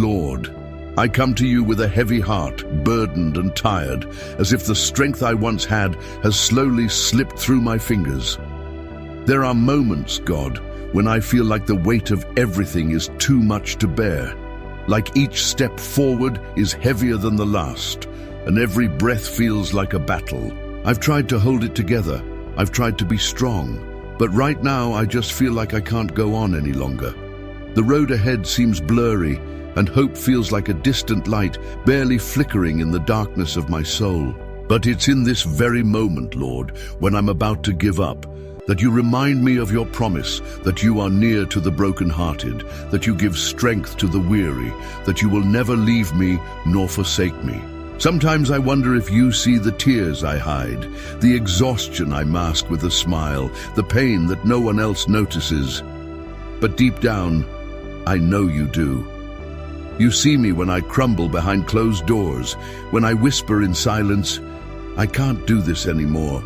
Lord, I come to you with a heavy heart, burdened and tired, as if the strength I once had has slowly slipped through my fingers. There are moments, God, when I feel like the weight of everything is too much to bear, like each step forward is heavier than the last, and every breath feels like a battle. I've tried to hold it together, I've tried to be strong, but right now I just feel like I can't go on any longer. The road ahead seems blurry, and hope feels like a distant light, barely flickering in the darkness of my soul. But it's in this very moment, Lord, when I'm about to give up, that you remind me of your promise, that you are near to the brokenhearted, that you give strength to the weary, that you will never leave me nor forsake me. Sometimes I wonder if you see the tears I hide, the exhaustion I mask with a smile, the pain that no one else notices. But deep down, I know you do. You see me when I crumble behind closed doors, when I whisper in silence, I can't do this anymore.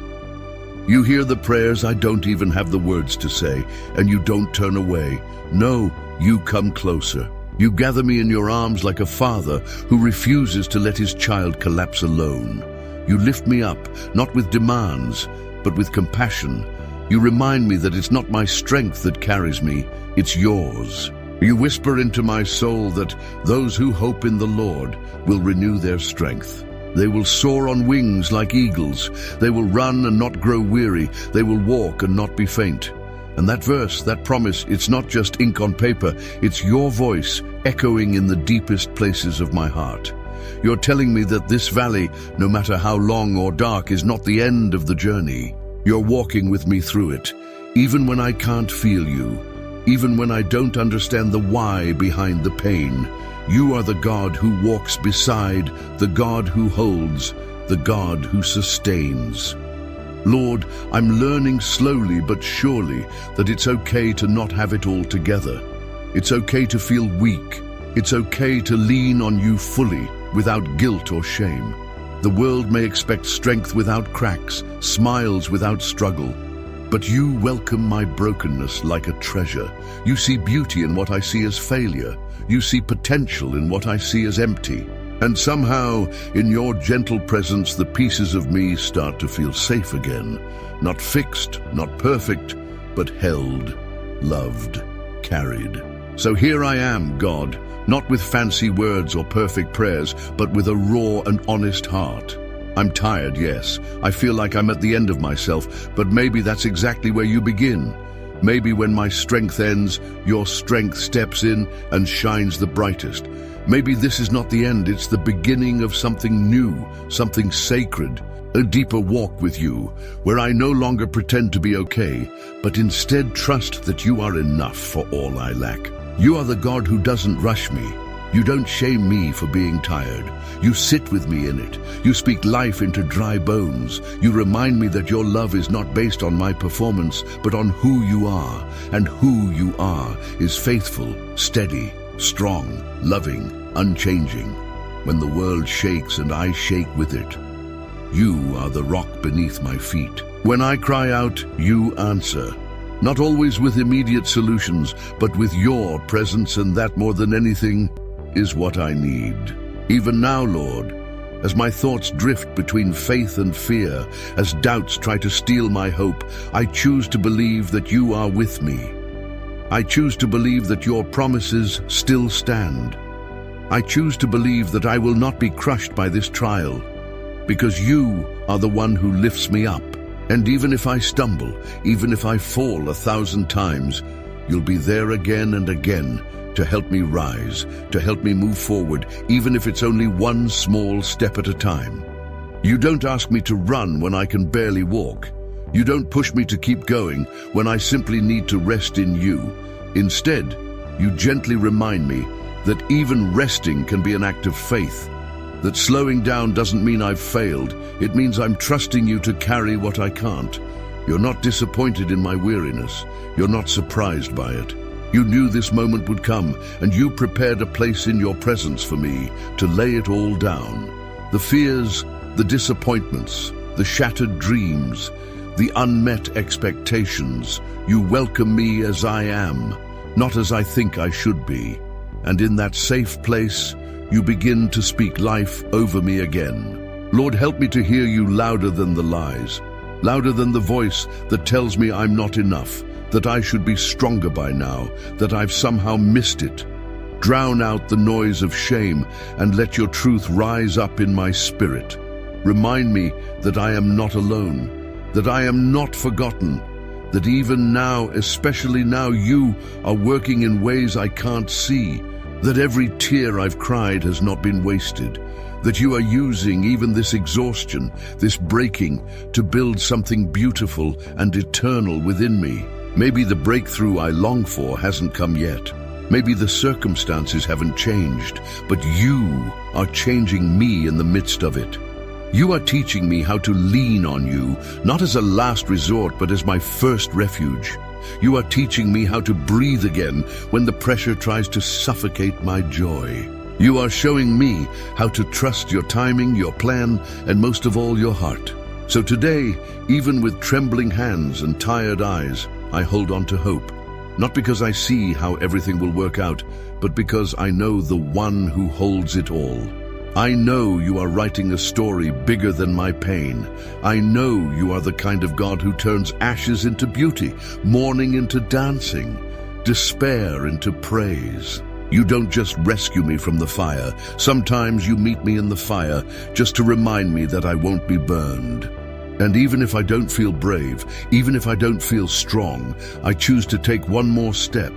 You hear the prayers I don't even have the words to say, and you don't turn away. No, you come closer. You gather me in your arms like a father who refuses to let his child collapse alone. You lift me up, not with demands, but with compassion. You remind me that it's not my strength that carries me, it's yours. You whisper into my soul that those who hope in the Lord will renew their strength. They will soar on wings like eagles. They will run and not grow weary. They will walk and not be faint. And that verse, that promise, it's not just ink on paper. It's your voice echoing in the deepest places of my heart. You're telling me that this valley, no matter how long or dark, is not the end of the journey. You're walking with me through it, even when I can't feel you, even when I don't understand the why behind the pain. You are the God who walks beside, the God who holds, the God who sustains. Lord, I'm learning slowly but surely that it's okay to not have it all together. It's okay to feel weak. It's okay to lean on you fully, without guilt or shame. The world may expect strength without cracks, smiles without struggle. But you welcome my brokenness like a treasure. You see beauty in what I see as failure. You see potential in what I see as empty. And somehow, in your gentle presence, the pieces of me start to feel safe again. Not fixed, not perfect, but held, loved, carried. So here I am, God, not with fancy words or perfect prayers, but with a raw and honest heart. I'm tired, yes. I feel like I'm at the end of myself, but maybe that's exactly where you begin. Maybe when my strength ends, your strength steps in and shines the brightest. Maybe this is not the end, it's the beginning of something new, something sacred, a deeper walk with you, where I no longer pretend to be okay, but instead trust that you are enough for all I lack. You are the God who doesn't rush me. You don't shame me for being tired. You sit with me in it. You speak life into dry bones. You remind me that your love is not based on my performance, but on who you are. And who you are is faithful, steady, strong, loving, unchanging. When the world shakes and I shake with it, you are the rock beneath my feet. When I cry out, you answer. Not always with immediate solutions, but with your presence, and that more than anything is what I need. Even now, Lord, as my thoughts drift between faith and fear, as doubts try to steal my hope, I choose to believe that you are with me. I choose to believe that your promises still stand. I choose to believe that I will not be crushed by this trial, because you are the one who lifts me up. And even if I stumble, even if I fall 1,000 times, you'll be there again and again to help me rise, to help me move forward, even if it's only one small step at a time. You don't ask me to run when I can barely walk. You don't push me to keep going when I simply need to rest in you. Instead, you gently remind me that even resting can be an act of faith, that slowing down doesn't mean I've failed. It means I'm trusting you to carry what I can't. You're not disappointed in my weariness. You're not surprised by it. You knew this moment would come, and you prepared a place in your presence for me to lay it all down. The fears, the disappointments, the shattered dreams, the unmet expectations. You welcome me as I am, not as I think I should be. and in that safe place, you begin to speak life over me again. Lord, help me to hear you louder than the lies, louder than the voice that tells me I'm not enough, that I should be stronger by now, that I've somehow missed it. Drown out the noise of shame and let your truth rise up in my spirit. Remind me that I am not alone, that I am not forgotten, that even now, especially now, you are working in ways I can't see, that every tear I've cried has not been wasted, that you are using even this exhaustion, this breaking, to build something beautiful and eternal within me. Maybe the breakthrough I long for hasn't come yet. Maybe the circumstances haven't changed, but you are changing me in the midst of it. You are teaching me how to lean on you, not as a last resort, but as my first refuge. You are teaching me how to breathe again when the pressure tries to suffocate my joy. You are showing me how to trust your timing, your plan, and most of all, your heart. So today, even with trembling hands and tired eyes, I hold on to hope. Not because I see how everything will work out, but because I know the one who holds it all. I know you are writing a story bigger than my pain. I know you are the kind of God who turns ashes into beauty, mourning into dancing, despair into praise. You don't just rescue me from the fire. Sometimes you meet me in the fire just to remind me that I won't be burned. And even if I don't feel brave, even if I don't feel strong, I choose to take one more step.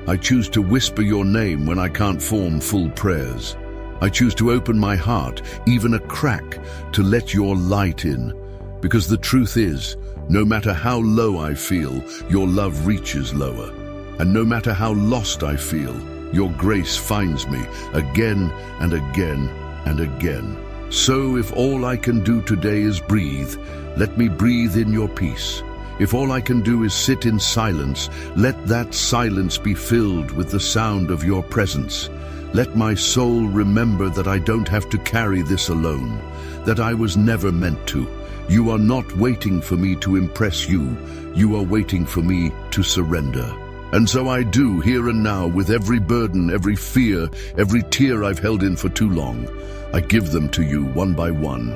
I choose to whisper your name when I can't form full prayers. I choose to open my heart, even a crack, to let your light in. Because the truth is, no matter how low I feel, your love reaches lower. And no matter how lost I feel, your grace finds me again and again and again. So if all I can do today is breathe, let me breathe in your peace. If all I can do is sit in silence, let that silence be filled with the sound of your presence. Let my soul remember that I don't have to carry this alone, that I was never meant to. You are not waiting for me to impress you. You are waiting for me to surrender. And so I do, here and now, with every burden, every fear, every tear I've held in for too long. I give them to you one by one.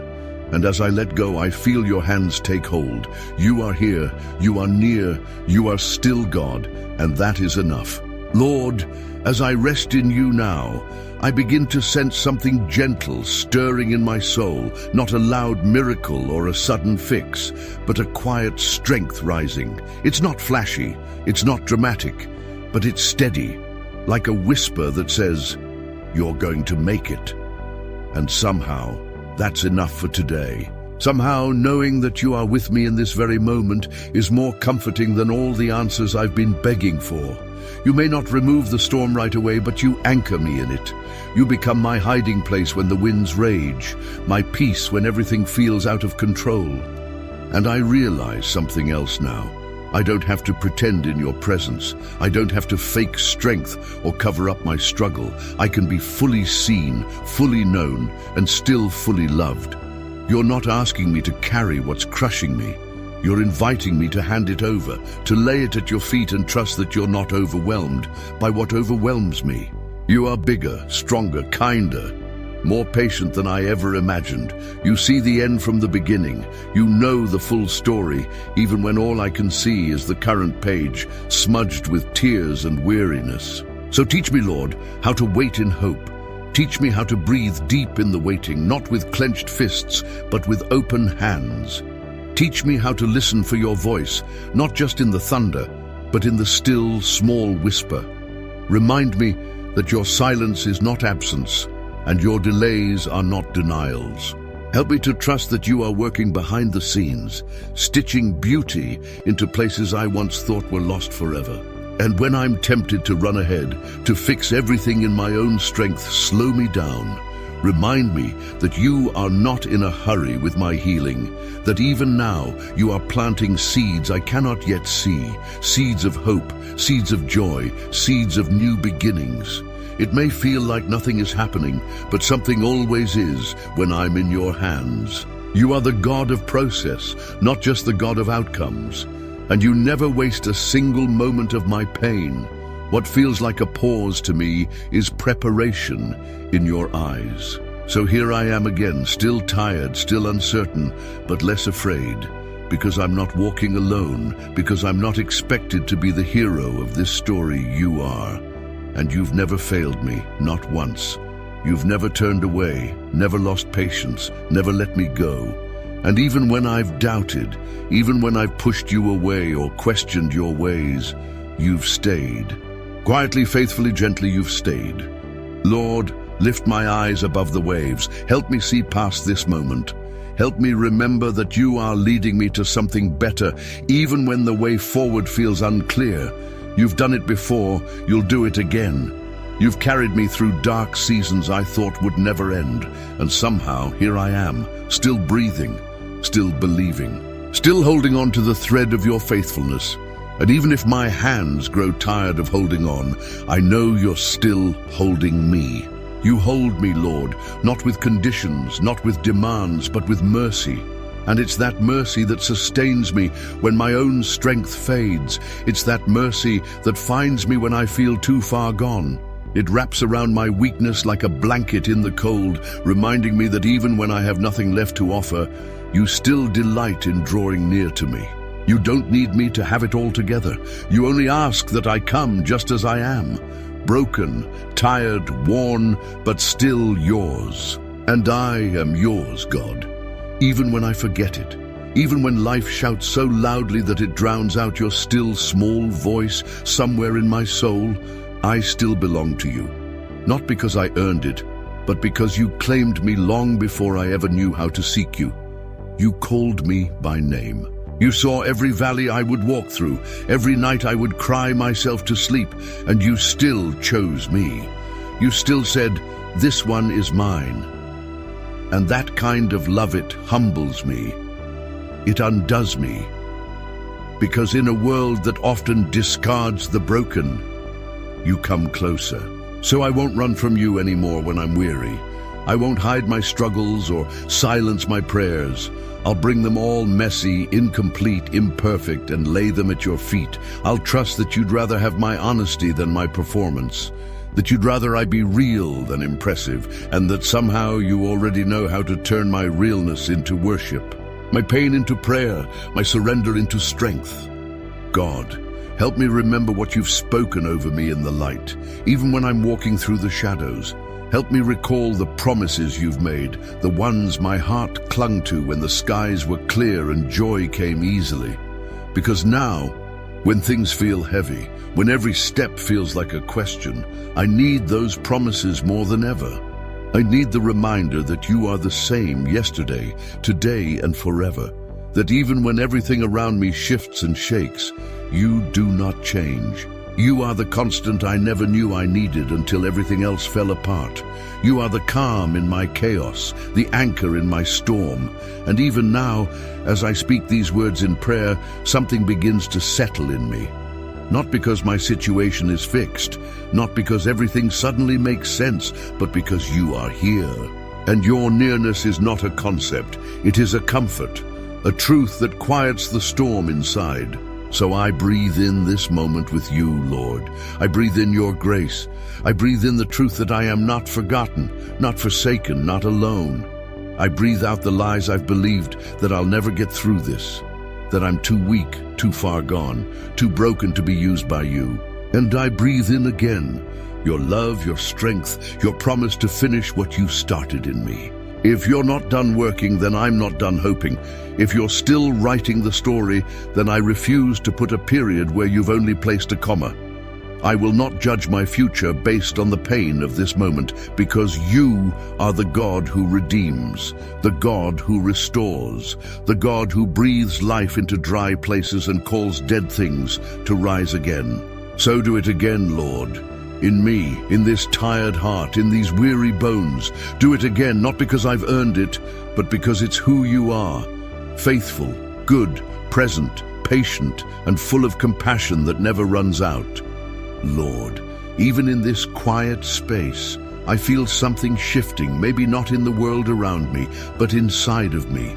And as I let go, I feel your hands take hold. You are here, you are near, you are still God, and that is enough. Lord, as I rest in you now, I begin to sense something gentle stirring in my soul, not a loud miracle or a sudden fix, but a quiet strength rising. It's not flashy, it's not dramatic, but it's steady, like a whisper that says, "You're going to make it." And somehow, that's enough for today. Somehow, knowing that you are with me in this very moment is more comforting than all the answers I've been begging for. You may not remove the storm right away, but you anchor me in it. You become my hiding place when the winds rage, my peace when everything feels out of control. And I realize something else now. I don't have to pretend in your presence. I don't have to fake strength or cover up my struggle. I can be fully seen, fully known, and still fully loved. You're not asking me to carry what's crushing me. You're inviting me to hand it over, to lay it at your feet and trust that you're not overwhelmed by what overwhelms me. You are bigger, stronger, kinder, more patient than I ever imagined. You see the end from the beginning. You know the full story, even when all I can see is the current page, smudged with tears and weariness. So teach me, Lord, how to wait in hope. Teach me how to breathe deep in the waiting, not with clenched fists, but with open hands. Teach me how to listen for your voice, not just in the thunder, but in the still, small whisper. Remind me that your silence is not absence, and your delays are not denials. Help me to trust that you are working behind the scenes, stitching beauty into places I once thought were lost forever. And when I'm tempted to run ahead, to fix everything in my own strength, slow me down. Remind me that you are not in a hurry with my healing, that even now you are planting seeds I cannot yet see, seeds of hope, seeds of joy, seeds of new beginnings. It may feel like nothing is happening, but something always is when I'm in your hands. You are the God of process, not just the God of outcomes. And you never waste a single moment of my pain What feels like a pause to me is preparation in your eyes. So here I am again, still tired, still uncertain, but less afraid, because I'm not walking alone, because I'm not expected to be the hero of this story. You are. And you've never failed me, not once. You've never turned away, never lost patience, never let me go. And even when I've doubted, even when I've pushed you away or questioned your ways, you've stayed. Quietly, faithfully, gently, you've stayed. Lord, lift my eyes above the waves. Help me see past this moment. Help me remember that you are leading me to something better, even when the way forward feels unclear. You've done it before, you'll do it again. You've carried me through dark seasons I thought would never end, and somehow here I am, still breathing, still believing, still holding on to the thread of your faithfulness. And even if my hands grow tired of holding on, I know you're still holding me. You hold me, Lord, not with conditions, not with demands, but with mercy. And it's that mercy that sustains me when my own strength fades. It's that mercy that finds me when I feel too far gone. It wraps around my weakness like a blanket in the cold, reminding me that even when I have nothing left to offer, you still delight in drawing near to me. You don't need me to have it all together. You only ask that I come just as I am, broken, tired, worn, but still yours. And I am yours, God. Even when I forget it, even when life shouts so loudly that it drowns out your still small voice somewhere in my soul, I still belong to you. Not because I earned it, but because you claimed me long before I ever knew how to seek you. You called me by name. You saw every valley I would walk through, every night I would cry myself to sleep, and you still chose me. You still said, "This one is mine." And that kind of love, it humbles me. It undoes me. Because in a world that often discards the broken, you come closer. So I won't run from you anymore when I'm weary. I won't hide my struggles or silence my prayers. I'll bring them all messy, incomplete, imperfect, and lay them at your feet. I'll trust that you'd rather have my honesty than my performance, that you'd rather I be real than impressive, and that somehow you already know how to turn my realness into worship, my pain into prayer, my surrender into strength. God, help me remember what you've spoken over me in the light, even when I'm walking through the shadows. Help me recall the promises you've made, the ones my heart clung to when the skies were clear and joy came easily. Because now, when things feel heavy, when every step feels like a question, I need those promises more than ever. I need the reminder that you are the same yesterday, today, and forever. That even when everything around me shifts and shakes, you do not change. You are the constant I never knew I needed until everything else fell apart. You are the calm in my chaos, the anchor in my storm. And even now, as I speak these words in prayer, something begins to settle in me. Not because my situation is fixed, not because everything suddenly makes sense, but because you are here. And your nearness is not a concept, it is a comfort, a truth that quiets the storm inside. So I breathe in this moment with you, Lord. I breathe in your grace. I breathe in the truth that I am not forgotten, not forsaken, not alone. I breathe out the lies I've believed, that I'll never get through this, that I'm too weak, too far gone, too broken to be used by you. And I breathe in again your love, your strength, your promise to finish what you started in me. If you're not done working, then I'm not done hoping. If you're still writing the story, then I refuse to put a period where you've only placed a comma. I will not judge my future based on the pain of this moment, because you are the God who redeems, the God who restores, the God who breathes life into dry places and calls dead things to rise again. So do it again, Lord. In me, in this tired heart, in these weary bones. Do it again, not because I've earned it, but because it's who you are. Faithful, good, present, patient, and full of compassion that never runs out. Lord, even in this quiet space, I feel something shifting, maybe not in the world around me, but inside of me.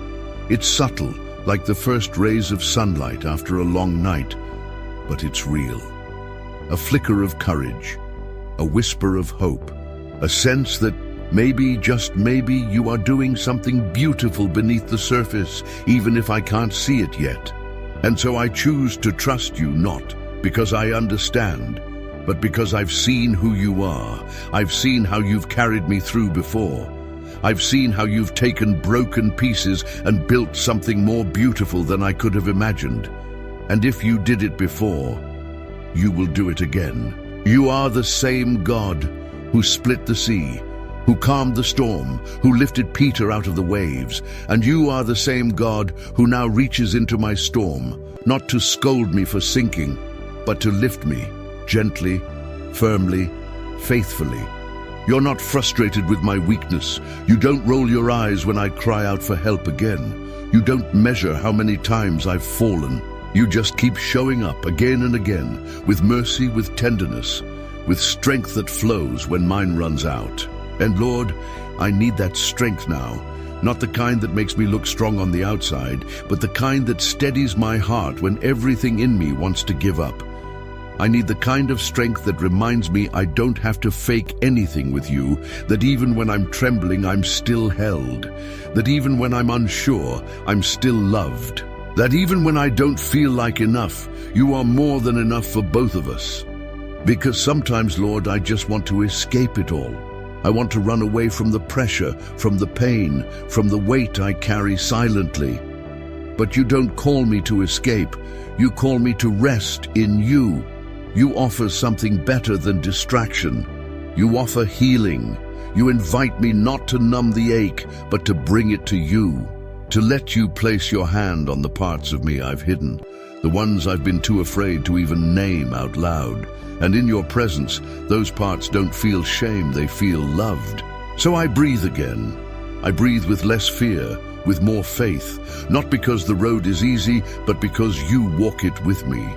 It's subtle, like the first rays of sunlight after a long night, but it's real. a flicker of courage, a whisper of hope, a sense that maybe, just maybe, you are doing something beautiful beneath the surface, even if I can't see it yet. And so I choose to trust you, not because I understand, but because I've seen who you are. I've seen how you've carried me through before. I've seen how you've taken broken pieces and built something more beautiful than I could have imagined. And if you did it before, you will do it again. You are the same God who split the sea, who calmed the storm, who lifted Peter out of the waves. And you are the same God who now reaches into my storm, not to scold me for sinking, but to lift me, gently, firmly, faithfully. You're not frustrated with my weakness. You don't roll your eyes when I cry out for help again. You don't measure how many times I've fallen. You just keep showing up again and again, with mercy, with tenderness, with strength that flows when mine runs out. And Lord, I need that strength now, not the kind that makes me look strong on the outside, but the kind that steadies my heart when everything in me wants to give up. I need the kind of strength that reminds me I don't have to fake anything with you, that even when I'm trembling, I'm still held, that even when I'm unsure, I'm still loved, that even when I don't feel like enough, you are more than enough for both of us. Because sometimes, Lord, I just want to escape it all. I want to run away from the pressure, from the pain, from the weight I carry silently. But you don't call me to escape. You call me to rest in you. You offer something better than distraction. You offer healing. You invite me not to numb the ache, but to bring it to you, to let you place your hand on the parts of me I've hidden, the ones I've been too afraid to even name out loud. And in your presence, those parts don't feel shame, they feel loved. So I breathe again. I breathe with less fear, with more faith, not because the road is easy, but because you walk it with me,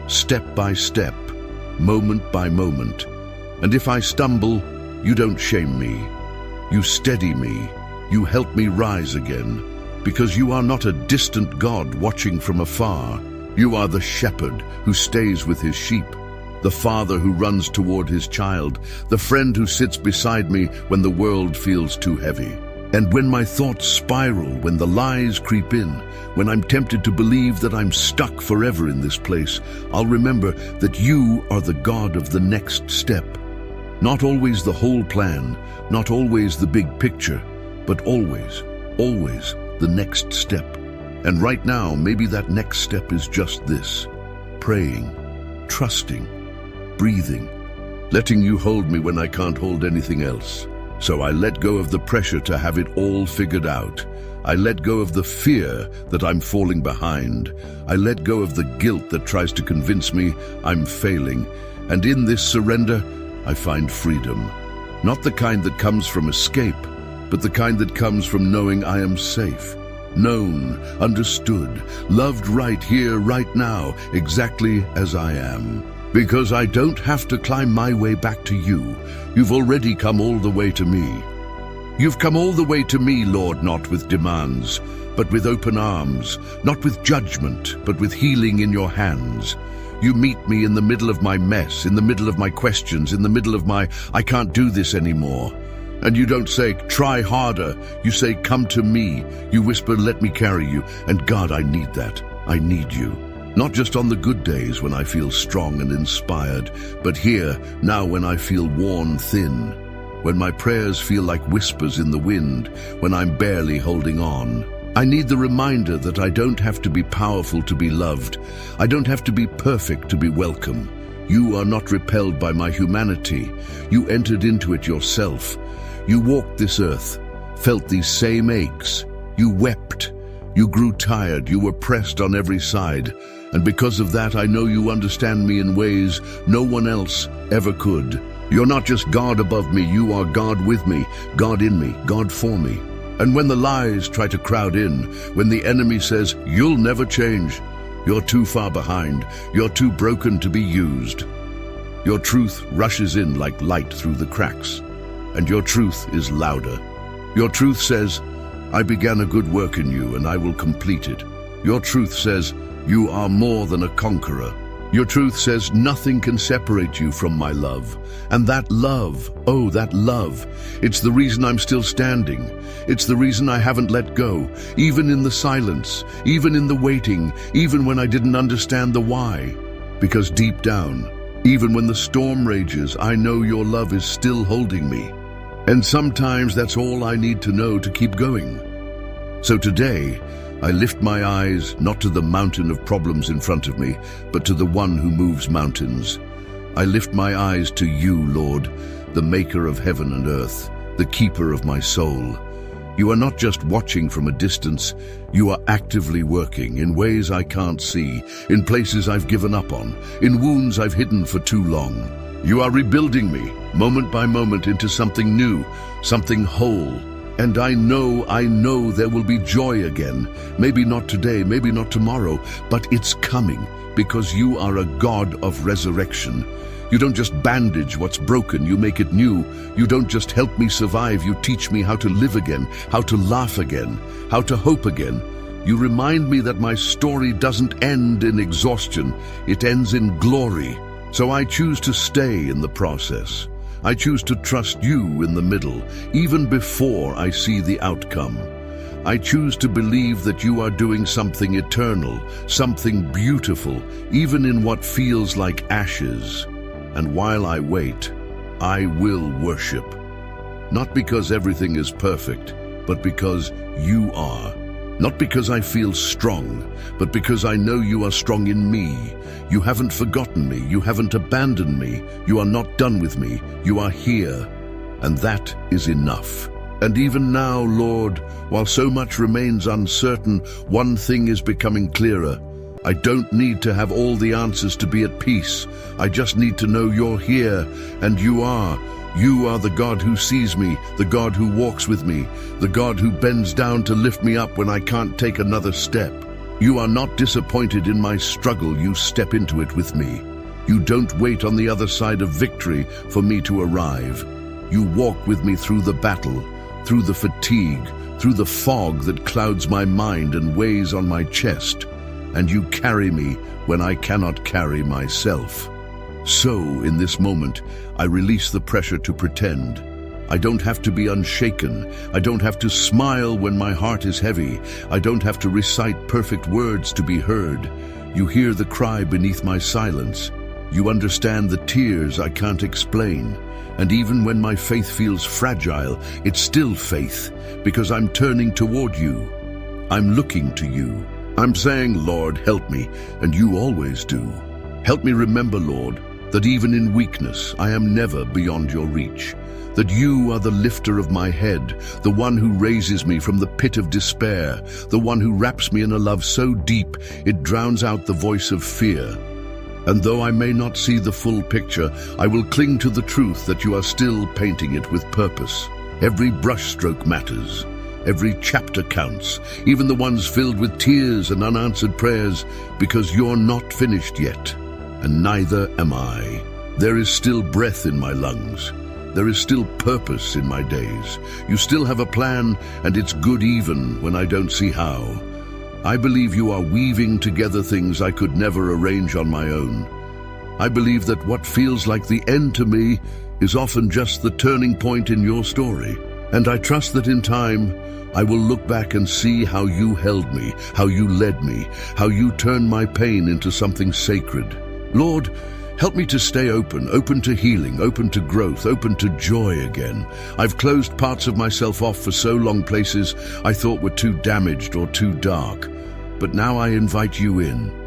step by step, moment by moment. And if I stumble, you don't shame me. You steady me. You help me rise again, because you are not a distant God watching from afar. You are the shepherd who stays with his sheep, the father who runs toward his child, the friend who sits beside me when the world feels too heavy. And when my thoughts spiral, when the lies creep in, when I'm tempted to believe that I'm stuck forever in this place, I'll remember that you are the God of the next step. Not always the whole plan, not always the big picture, but always, always the next step. And right now, maybe that next step is just this: praying, trusting, breathing, letting you hold me when I can't hold anything else. So I let go of the pressure to have it all figured out. I let go of the fear that I'm falling behind. I let go of the guilt that tries to convince me I'm failing. And in this surrender, I find freedom. Not the kind that comes from escape, but the kind that comes from knowing I am safe, known, understood, loved right here, right now, exactly as I am. Because I don't have to climb my way back to you. You've already come all the way to me. You've come all the way to me, Lord, not with demands, but with open arms, not with judgment, but with healing in your hands. You meet me in the middle of my mess, in the middle of my questions, in the middle of my I can't do this anymore. And you don't say, try harder. You say, come to me. You whisper, let me carry you. And God, I need that. I need you. Not just on the good days when I feel strong and inspired, but here, now when I feel worn thin, when my prayers feel like whispers in the wind, when I'm barely holding on. I need the reminder that I don't have to be powerful to be loved. I don't have to be perfect to be welcome. You are not repelled by my humanity. You entered into it yourself. You walked this earth, felt these same aches. You wept. You grew tired. You were pressed on every side. And because of that, I know you understand me in ways no one else ever could. You're not just God above me. You are God with me, God in me, God for me. And when the lies try to crowd in, when the enemy says, you'll never change, you're too far behind, you're too broken to be used, your truth rushes in like light through the cracks. And your truth is louder. Your truth says, I began a good work in you and I will complete it. Your truth says, you are more than a conqueror. Your truth says nothing can separate you from my love. And that love, oh, that love, it's the reason I'm still standing. It's the reason I haven't let go, even in the silence, even in the waiting, even when I didn't understand the why. Because deep down, even when the storm rages, I know your love is still holding me. And sometimes that's all I need to know to keep going. So today, I lift my eyes not to the mountain of problems in front of me, but to the one who moves mountains. I lift my eyes to you, Lord, the maker of heaven and earth, the keeper of my soul. You are not just watching from a distance, you are actively working in ways I can't see, in places I've given up on, in wounds I've hidden for too long. You are rebuilding me, moment by moment, into something new, something whole. And I know there will be joy again. Maybe not today, maybe not tomorrow, but it's coming because you are a God of resurrection. You don't just bandage what's broken, you make it new. You don't just help me survive, you teach me how to live again, how to laugh again, how to hope again. You remind me that my story doesn't end in exhaustion, it ends in glory. So I choose to stay in the process. I choose to trust you in the middle, even before I see the outcome. I choose to believe that you are doing something eternal, something beautiful, even in what feels like ashes. And while I wait, I will worship. Not because everything is perfect, but because you are. Not because I feel strong, but because I know you are strong in me. You haven't forgotten me, you haven't abandoned me, you are not done with me, you are here. And that is enough. And even now, Lord, while so much remains uncertain, one thing is becoming clearer. I don't need to have all the answers to be at peace. I just need to know you're here, and you are. You are the God who sees me, the God who walks with me, the God who bends down to lift me up when I can't take another step. You are not disappointed in my struggle, you step into it with me. You don't wait on the other side of victory for me to arrive. You walk with me through the battle, through the fatigue, through the fog that clouds my mind and weighs on my chest. And you carry me when I cannot carry myself. So, in this moment, I release the pressure to pretend. I don't have to be unshaken. I don't have to smile when my heart is heavy. I don't have to recite perfect words to be heard. You hear the cry beneath my silence. You understand the tears I can't explain. And even when my faith feels fragile, it's still faith, because I'm turning toward you. I'm looking to you. I'm saying, Lord, help me, and you always do. Help me remember, Lord, that even in weakness, I am never beyond your reach. That you are the lifter of my head, the one who raises me from the pit of despair, the one who wraps me in a love so deep it drowns out the voice of fear. And though I may not see the full picture, I will cling to the truth that you are still painting it with purpose. Every brushstroke matters. Every chapter counts, even the ones filled with tears and unanswered prayers, because you're not finished yet, and neither am I. There is still breath in my lungs. There is still purpose in my days. You still have a plan, and it's good even when I don't see how. I believe you are weaving together things I could never arrange on my own. I believe that what feels like the end to me is often just the turning point in your story. And I trust that in time, I will look back and see how you held me, how you led me, how you turned my pain into something sacred. Lord, help me to stay open to healing, open to growth, open to joy again. I've closed parts of myself off for so long, places I thought were too damaged or too dark. But now I invite you in.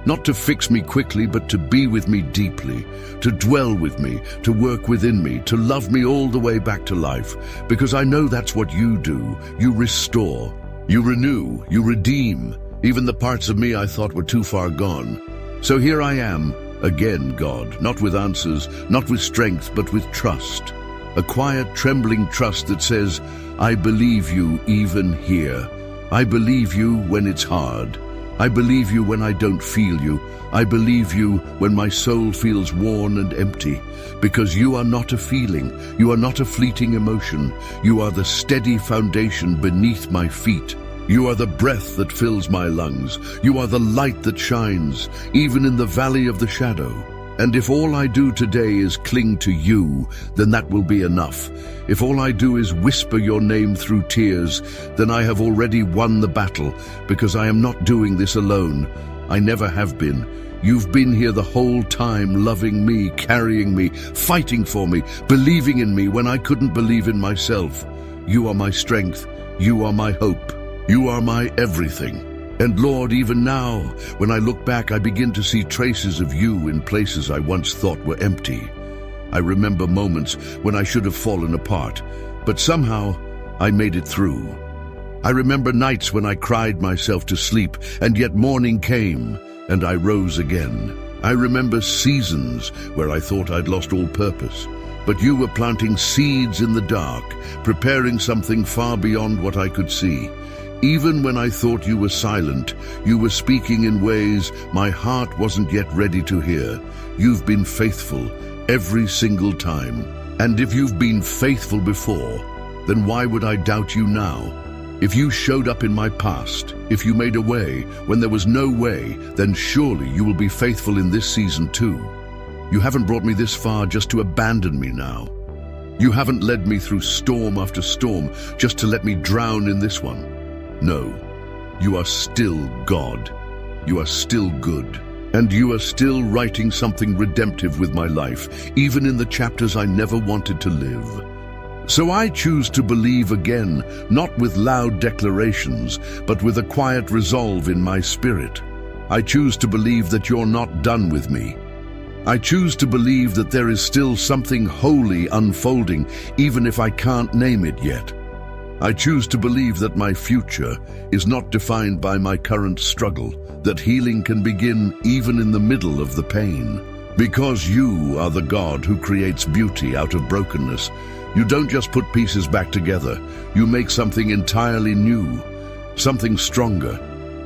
Not to fix me quickly, but to be with me deeply, to dwell with me, to work within me, to love me all the way back to life. Because I know that's what you do. You restore, you renew, you redeem, even the parts of me I thought were too far gone. So here I am, again, God, not with answers, not with strength, but with trust. A quiet, trembling trust that says, I believe you even here. I believe you when it's hard. I believe you when I don't feel you. I believe you when my soul feels worn and empty. Because you are not a feeling. You are not a fleeting emotion. You are the steady foundation beneath my feet. You are the breath that fills my lungs. You are the light that shines, even in the valley of the shadow. And if all I do today is cling to you, then that will be enough. If all I do is whisper your name through tears, then I have already won the battle, because I am not doing this alone. I never have been. You've been here the whole time, loving me, carrying me, fighting for me, believing in me when I couldn't believe in myself. You are my strength. You are my hope. You are my everything. And Lord, even now, when I look back, I begin to see traces of you in places I once thought were empty. I remember moments when I should have fallen apart, but somehow I made it through. I remember nights when I cried myself to sleep, and yet morning came, and I rose again. I remember seasons where I thought I'd lost all purpose, but you were planting seeds in the dark, preparing something far beyond what I could see. Even when I thought you were silent, you were speaking in ways my heart wasn't yet ready to hear. You've been faithful every single time. And if you've been faithful before, then why would I doubt you now? If you showed up in my past, if you made a way when there was no way, then surely you will be faithful in this season too. You haven't brought me this far just to abandon me now. You haven't led me through storm after storm just to let me drown in this one. No, you are still God. You are still good. And you are still writing something redemptive with my life, even in the chapters I never wanted to live. So I choose to believe again, not with loud declarations, but with a quiet resolve in my spirit. I choose to believe that you're not done with me. I choose to believe that there is still something holy unfolding, even if I can't name it yet. I choose to believe that my future is not defined by my current struggle, that healing can begin even in the middle of the pain. Because you are the God who creates beauty out of brokenness. You don't just put pieces back together, you make something entirely new, something stronger,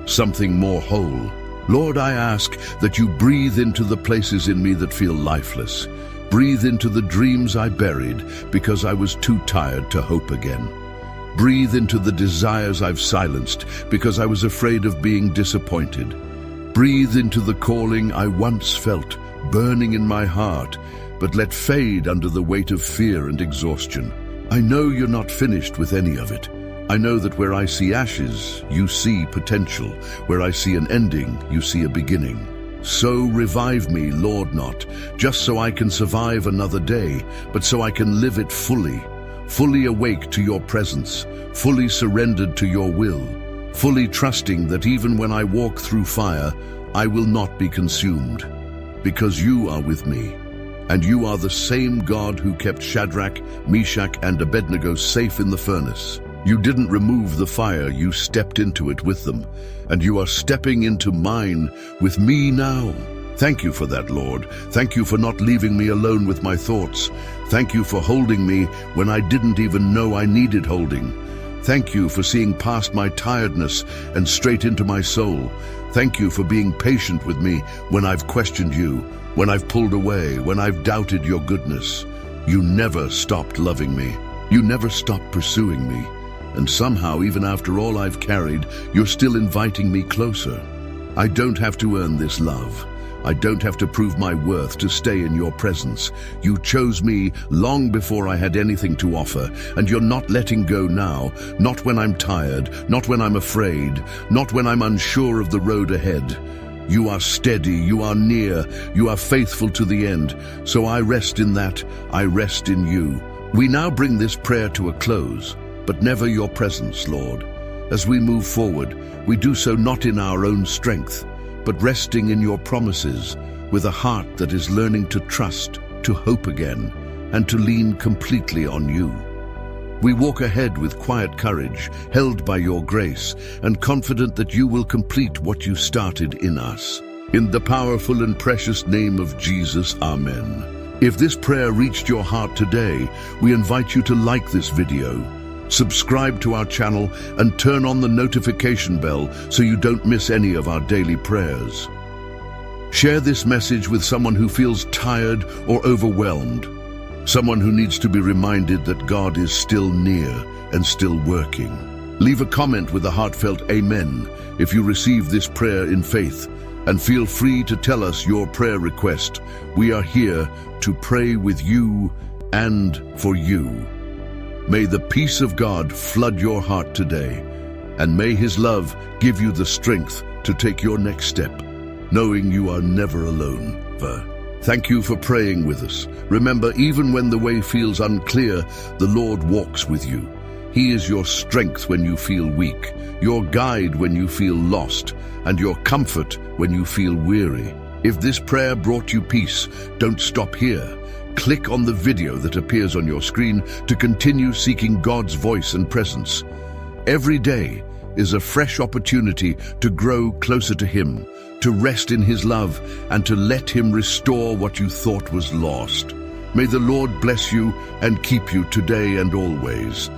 something more whole. Lord, I ask that you breathe into the places in me that feel lifeless. Breathe into the dreams I buried because I was too tired to hope again. Breathe into the desires I've silenced because I was afraid of being disappointed. Breathe into the calling I once felt burning in my heart, but let fade under the weight of fear and exhaustion. I know you're not finished with any of it. I know that where I see ashes, you see potential. Where I see an ending, you see a beginning. So revive me, Lord, not just so I can survive another day, but so I can live it fully awake to your presence, fully surrendered to your will, fully trusting that even when I walk through fire, I will not be consumed, because you are with me. And you are the same God who kept Shadrach, Meshach, and Abednego safe in the furnace. You didn't remove the fire, you stepped into it with them, and you are stepping into mine with me now. Thank you for that, Lord. Thank you for not leaving me alone with my thoughts. Thank you for holding me when I didn't even know I needed holding. Thank you for seeing past my tiredness and straight into my soul. Thank you for being patient with me when I've questioned you, when I've pulled away, when I've doubted your goodness. You never stopped loving me. You never stopped pursuing me. And somehow, even after all I've carried, you're still inviting me closer. I don't have to earn this love. I don't have to prove my worth to stay in your presence. You chose me long before I had anything to offer, and you're not letting go now, not when I'm tired, not when I'm afraid, not when I'm unsure of the road ahead. You are steady, you are near, you are faithful to the end. So I rest in that, I rest in you. We now bring this prayer to a close, but never your presence, Lord. As we move forward, we do so not in our own strength, but resting in your promises, with a heart that is learning to trust, to hope again, and to lean completely on you. We walk ahead with quiet courage, held by your grace, and confident that you will complete what you started in us. In the powerful and precious name of Jesus, Amen. If this prayer reached your heart today, we invite you to like this video, subscribe to our channel, and turn on the notification bell so you don't miss any of our daily prayers. Share this message with someone who feels tired or overwhelmed, someone who needs to be reminded that God is still near and still working. Leave a comment with a heartfelt amen if you receive this prayer in faith, and feel free to tell us your prayer request. We are here to pray with you and for you. May the peace of God flood your heart today, and may His love give you the strength to take your next step, knowing you are never alone. Thank you for praying with us. Remember, even when the way feels unclear, the Lord walks with you. He is your strength when you feel weak, your guide when you feel lost, and your comfort when you feel weary. If this prayer brought you peace, don't stop here. Click on the video that appears on your screen to continue seeking God's voice and presence. Every day is a fresh opportunity to grow closer to Him, to rest in His love, and to let Him restore what you thought was lost. May the Lord bless you and keep you today and always.